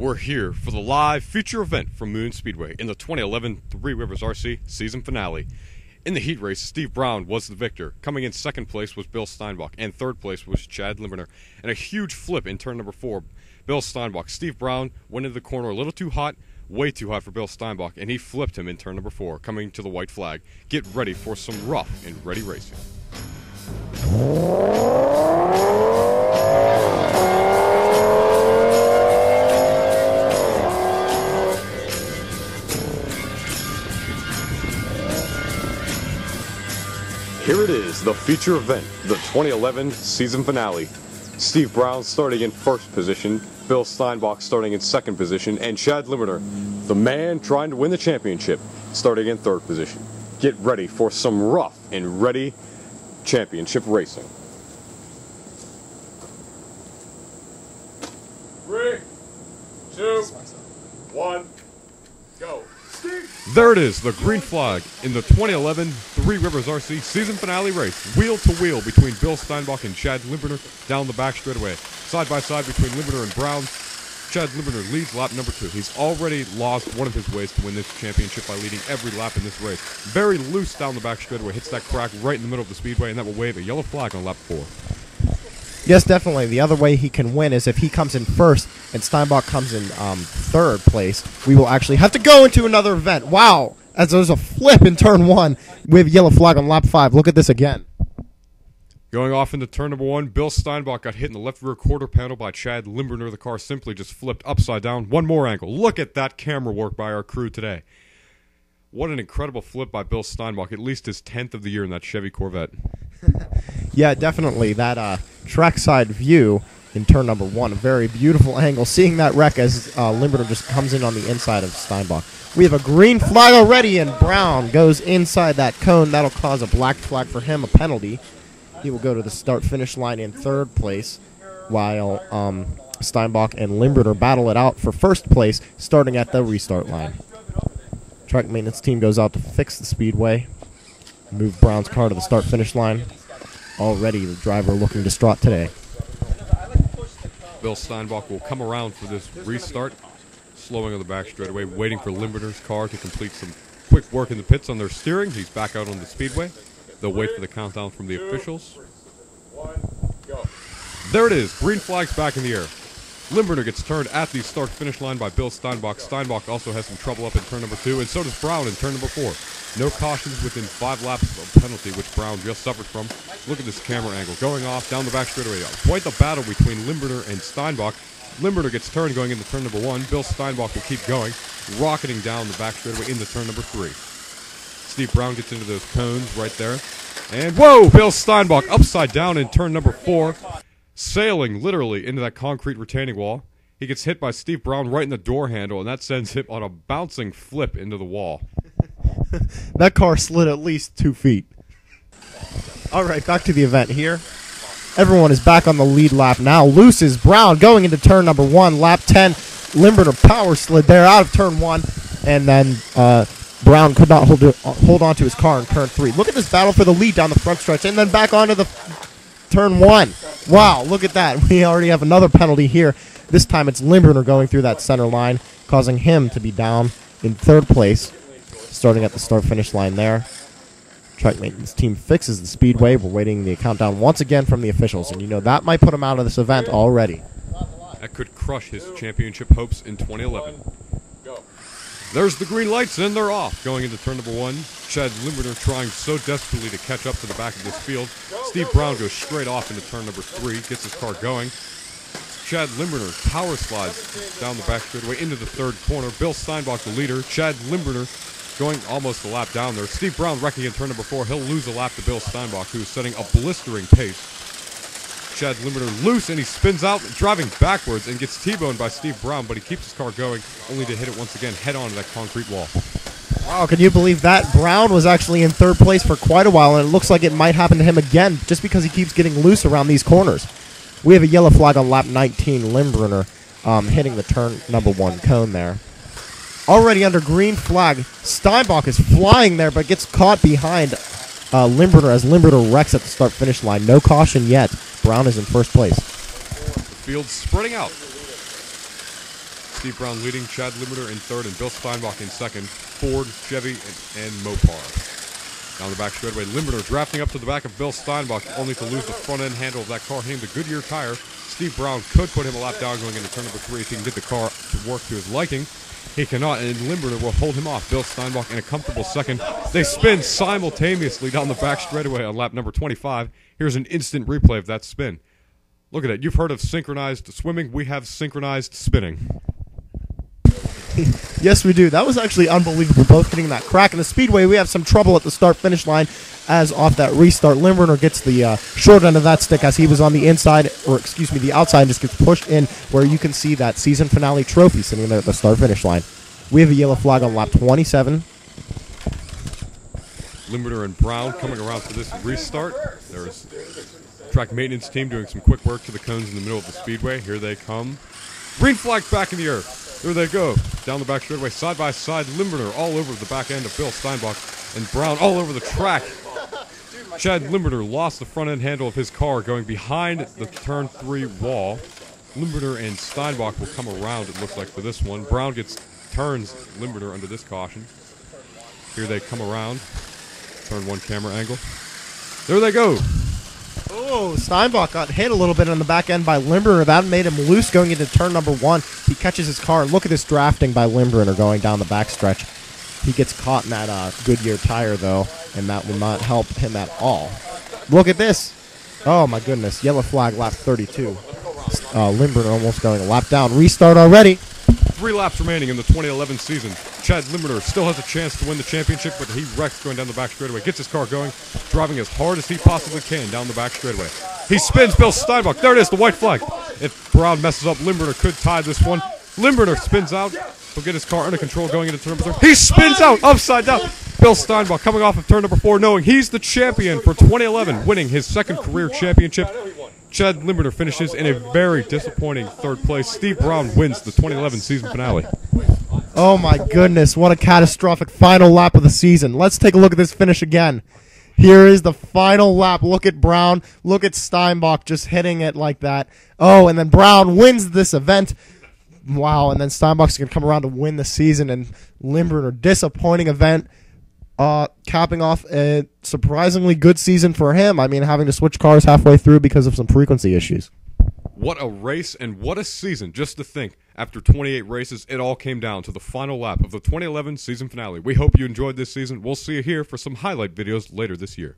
We're here for the live feature event from Moon Speedway in the 2011 Three Rivers RC season finale. In the heat race, Steve Brown was the victor. Coming in second place was Bill Steinbach, and third place was Chad Limburner. And a huge flip in turn number 4, Bill Steinbach. Steve Brown went into the corner a little too hot, way too hot for Bill Steinbach, and he flipped him in turn number 4, coming to the white flag. Get ready for some rough and ready racing. Here it is, the feature event, the 2011 season finale. Steve Brown starting in first position, Bill Steinbach starting in second position, and Chad Limburner, the man trying to win the championship, starting in third position. Get ready for some rough and ready championship racing. 3, 2, 1, go. There it is, the green flag in the 2011 Three Rivers RC season finale race. Wheel to wheel between Bill Steinbach and Chad Limburner down the back straightaway. Side by side between Limburner and Brown. Chad Limburner leads lap number 2. He's already lost one of his ways to win this championship by leading every lap in this race. Very loose down the back straightaway, hits that crack right in the middle of the speedway, and that will wave a yellow flag on lap 4. Yes, definitely. The other way he can win is if he comes in first and Steinbach comes in third place. We will actually have to go into another event. Wow! As there's a flip in turn 1 with yellow flag on lap 5. Look at this again. Going off into turn number 1, Bill Steinbach got hit in the left rear quarter panel by Chad Limburner. The car simply just flipped upside down. One more angle. Look at that camera work by our crew today. What an incredible flip by Bill Steinbach. At least his 10th of the year in that Chevy Corvette. Yeah, definitely. That trackside view in turn number 1, a very beautiful angle. Seeing that wreck as Limburner just comes in on the inside of Steinbach. We have a green flag already, and Brown goes inside that cone. That'll cause a black flag for him, a penalty. He will go to the start-finish line in third place, while Steinbach and Limburner battle it out for first place, starting at the restart line. Track maintenance team goes out to fix the speedway, move Brown's car to the start-finish line. Already the driver looking distraught today. Bill Steinbach will come around for this restart, slowing on the back straightaway, waiting for Limburner's car to complete some quick work in the pits on their steering. He's back out on the speedway. They'll wait for the countdown from the officials. 1, go. There it is. Green flag's back in the air. Limburner gets turned at the start-finish line by Bill Steinbach. Steinbach also has some trouble up in turn number 2, and so does Brown in turn number 4. No cautions within 5 laps of a penalty, which Brown just suffered from. Look at this camera angle. Going off down the back straightaway. Quite the battle between Limburner and Steinbach. Limburner gets turned going into turn number 1. Bill Steinbach will keep going, rocketing down the back straightaway into turn number 3. Steve Brown gets into those cones right there. And whoa! Bill Steinbach upside down in turn number 4, sailing literally into that concrete retaining wall. He gets hit by Steve Brown right in the door handle, and that sends him on a bouncing flip into the wall. That car slid at least 2 feet. All right, back to the event here. Everyone is back on the lead lap now. Loose is Brown going into turn number 1, lap 10. Limburner power slid there out of turn 1, and then Brown could not hold on to his car in turn 3. Look at this battle for the lead down the front stretch, and then back onto the turn 1. Wow, look at that. We already have another penalty here. This time it's Limburner going through that center line, causing him to be down in third place, starting at the start-finish line there. Track maintenance team fixes the speedway. We're waiting the countdown once again from the officials, and you know that might put him out of this event already. That could crush his championship hopes in 2011. There's the green lights, and they're off. Going into turn number 1, Chad Limburner trying so desperately to catch up to the back of this field. Steve Brown goes straight off into turn number 3, gets his car going. Chad Limburner power slides down the back straightaway into the third corner. Bill Steinbach, the leader. Chad Limburner going almost a lap down there. Steve Brown wrecking in turn number 4. He'll lose a lap to Bill Steinbach, who is setting a blistering pace. Chad Limburner loose, and he spins out, driving backwards, and gets T-boned by Steve Brown, but he keeps his car going, only to hit it once again head on to that concrete wall. Wow, can you believe that? Brown was actually in third place for quite a while, and it looks like it might happen to him again, just because he keeps getting loose around these corners. We have a yellow flag on lap 19, Limburner hitting the turn number 1 cone there. Already under green flag, Steinbach is flying there, but gets caught behind Limburner as Limburner wrecks at the start-finish line. No caution yet. Brown is in first place. The field's spreading out. Steve Brown leading, Chad Limburner in third, and Bill Steinbach in second. Ford, Chevy, and Mopar. Down the back straightaway, Limburner drafting up to the back of Bill Steinbach, only to lose the front end handle of that car, hitting the Goodyear tire. Steve Brown could put him a lap down going into turn number 3 if he can get the car to work to his liking. He cannot, and Limburner will hold him off. Bill Steinbach in a comfortable second. They spin simultaneously down the back straightaway on lap number 25. Here's an instant replay of that spin. Look at it. You've heard of synchronized swimming. We have synchronized spinning. Yes, we do. That was actually unbelievable, both hitting that crack. In the speedway, we have some trouble at the start-finish line as off that restart. Limburner gets the short end of that stick as he was on the inside, or excuse me, the outside, and just gets pushed in where you can see that season finale trophy sitting there at the start-finish line. We have a yellow flag on lap 27. Limburner and Brown coming around for this restart. There's track maintenance team doing some quick work to the cones in the middle of the speedway. Here they come. Green flag back in the air. There they go. Down the back straightaway, side by side. Limburner all over the back end of Bill Steinbach, and Brown all over the track. Chad Limburner lost the front end handle of his car going behind the turn 3 wall. Limburner and Steinbach will come around, it looks like, for this one. Brown turns Limburner under this caution. Here they come around. Turn 1 camera angle. There they go. Oh, Steinbach got hit a little bit on the back end by Limburner. That made him loose going into turn number 1. He catches his car. Look at this drafting by Limburner going down the backstretch. He gets caught in that Goodyear tire, though, and that will not help him at all. Look at this. Oh, my goodness. Yellow flag, lap 32. Limburner almost going a lap down. Restart already. 3 laps remaining in the 2011 season. Chad Limburner still has a chance to win the championship, but he wrecks going down the back straightaway. Gets his car going, driving as hard as he possibly can down the back straightaway. He spins Bill Steinbach. There it is, the white flag. If Brown messes up, Limburner could tie this one. Limburner spins out. He'll get his car under control going into turn number 3. He spins out upside down. Bill Steinbach coming off of turn number 4, knowing he's the champion for 2011, winning his second career championship. Chad Limburner finishes in a very disappointing third place. Steve Brown wins the 2011 season finale. Oh my goodness, what a catastrophic final lap of the season. Let's take a look at this finish again. Here is the final lap. Look at Brown. Look at Steinbach just hitting it like that. Oh, and then Brown wins this event. Wow, and then Steinbach's going to come around to win the season, and Limburner, disappointing event. Capping off a surprisingly good season for him. I mean, having to switch cars halfway through because of some frequency issues. What a race and what a season. Just to think, after 28 races, it all came down to the final lap of the 2011 season finale. We hope you enjoyed this season. We'll see you here for some highlight videos later this year.